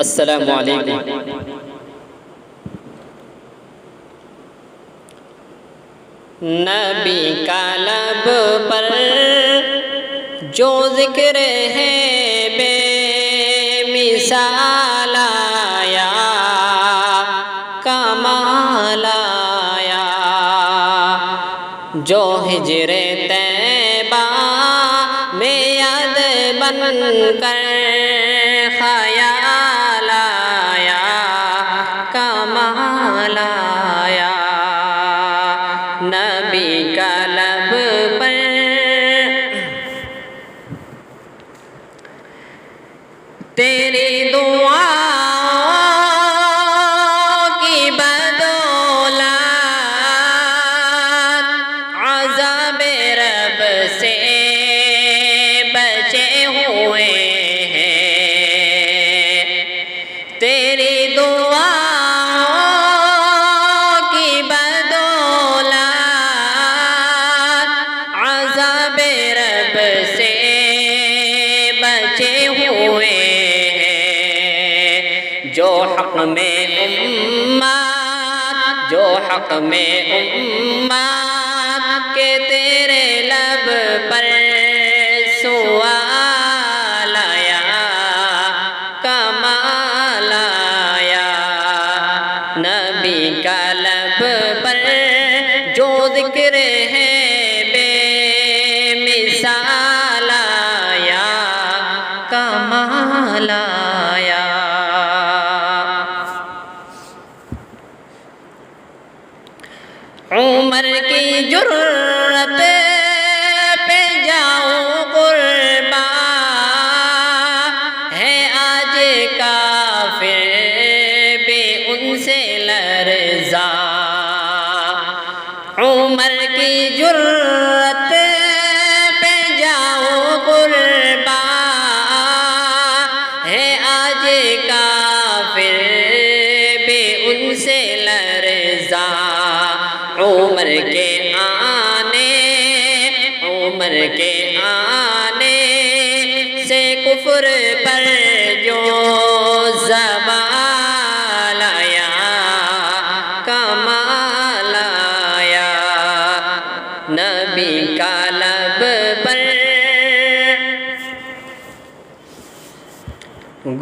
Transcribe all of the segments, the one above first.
السلام علیکم۔ نبی کا لب پر جو ذکر ہے بے مثال آیا، کمال آیا، جو ہجر طیبہ میں یاد بن کر خیال آیا، کمال آیا، نبی کا لب پر تیری دعا کی بدولت عذاب رب سے بچے ہوئے ہیں، تیری دعا کی بدولت عذاب رب سے بچے ہوئے ہیں، جو حق میں امت، جو حق میں امت کے تیرے لب پر سوال آیا، کمال آیا، نبی کا لب پر جو ذکر ہے بے مثال آیا، کمال آیا۔ عمر کی جرأت پہ جاؤں قربان، ہے آج کافر بھی ان سے لرزاں، عمر کی جرأت پہ جاؤں قربان، ہے آج کافر بھی ان سے لرزاں، عمر کے آنے سے کفر پر جو زوال آیا، کمال آیا، نبی کا لب پر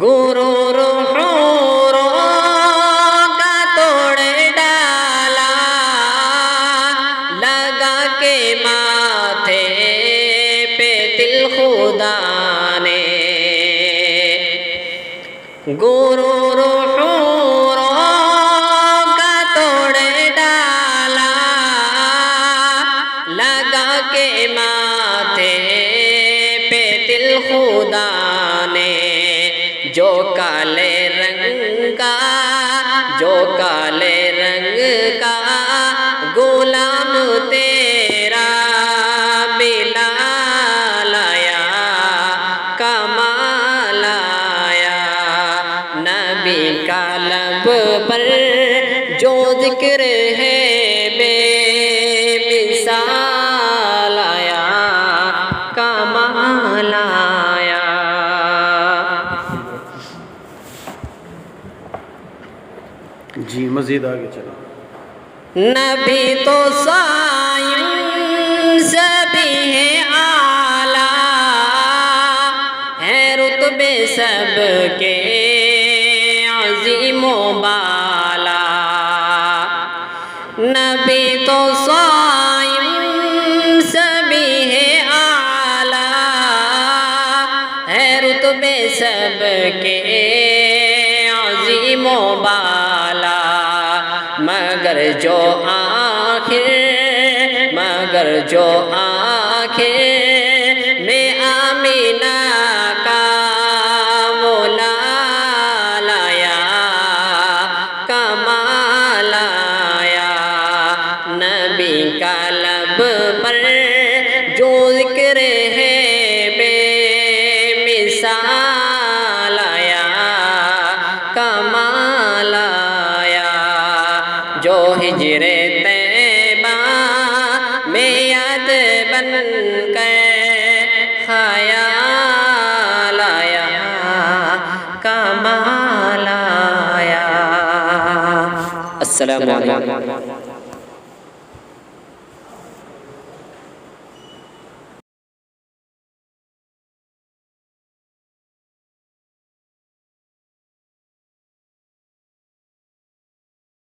غرور حوروں کا توڑ ڈالا، لگا کے ماتھے پہ دل خدا نے، غرور حوروں کا توڑ ڈالا، لگا کے ماتھے پہ دل خدا نے، جو کالے رنگ کا، جو کالے رنگ کا غلام تیرا بلال آیا، کمال آیا، نبی کا لب پر جو ذکر ہے بے مثال آیا، کمال آیا۔ جی مزید آگے چلیں۔ نبی تو سائنس بھی ہے اعلیٰ، ہے رتبے سب کے عظیم و بالا، نبی تو سائنس بھی ہے اعلیٰ، ہے رتبے سب کے عظیم و بالا، مگر جو آخر میں آمینہ کا وہ لال آیا، کمال آیا، نبی کا لب پر جو ذکر ہے بے مثال آیا، کمال آیا، جو ہجر طیبہ میں یاد بن کر السلام علیکم.